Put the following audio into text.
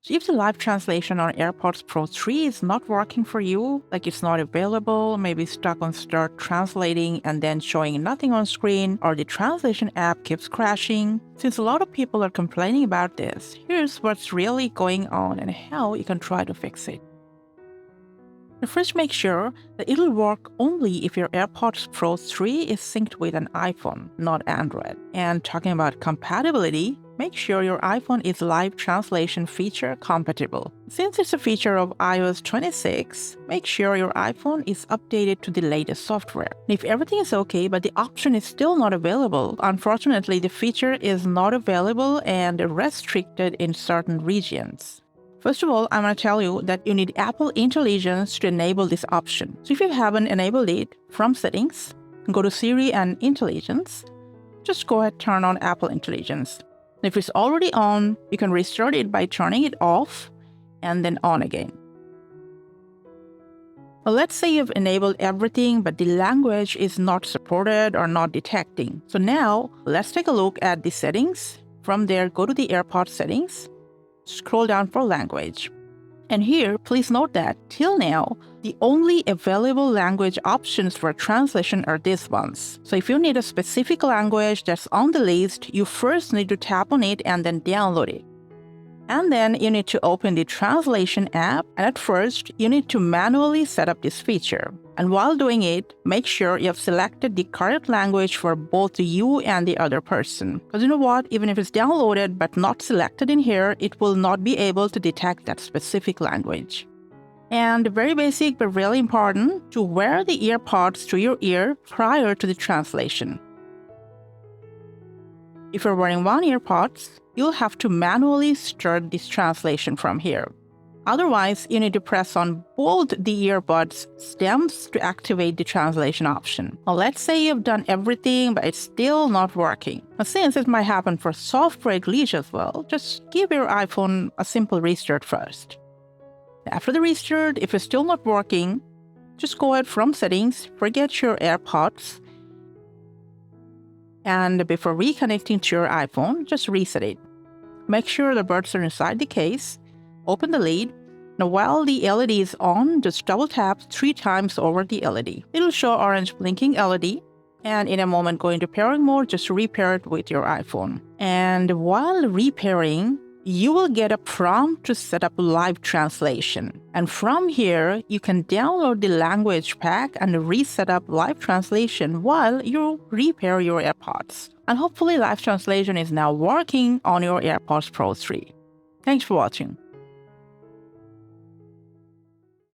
So if the live translation on AirPods Pro 3 is not working for you, like it's not available, maybe stuck on start translating and then showing nothing on screen, or the translation app keeps crashing, since a lot of people are complaining about this, here's what's really going on and how you can try to fix it. Now first, make sure that it'll work only if your AirPods Pro 3 is synced with an iPhone, not Android. And talking about compatibility, make sure your iPhone is live translation feature compatible. Since it's a feature of iOS 26, make sure your iPhone is updated to the latest software. And if everything is okay but the option is still not available, unfortunately the feature is not available and restricted in certain regions. First of all, I'm going to tell you that you need Apple Intelligence to enable this option. So if you haven't enabled it, from Settings, go to Siri and Intelligence. Just go ahead and turn on Apple Intelligence. If it's already on, you can restart it by turning it off and then on again. Well, let's say you've enabled everything, but the language is not supported or not detecting. So now, let's take a look at the settings. From there, go to the AirPods settings. Scroll down for language. And here, please note that, till now, the only available language options for translation are these ones. So if you need a specific language that's on the list, you first need to tap on it and then download it. And then you need to open the translation app, and at first, you need to manually set up this feature. And while doing it, make sure you have selected the correct language for both you and the other person. Because you know what? Even if it's downloaded but not selected in here, it will not be able to detect that specific language. And very basic but really important, to wear the earpods to your ear prior to the translation. If you're wearing one earpods, you'll have to manually start this translation from here. Otherwise, you need to press on both the earbuds stems to activate the translation option. Now, let's say you've done everything, but it's still not working. Now, since it might happen for software glitch as well, just give your iPhone a simple restart first. After the restart, if it's still not working, just go ahead from Settings, forget your AirPods, and before reconnecting to your iPhone, just reset it. Make sure the buds are inside the case, open the lid. Now while the LED is on, just double tap 3 times over the LED. It'll show orange blinking LED, and in a moment go into pairing mode, just repair it with your iPhone. And while repairing, you will get a prompt to set up live translation. And from here, you can download the language pack and reset up live translation while you repair your AirPods. And hopefully live translation is now working on your AirPods Pro 3. Thanks for watching.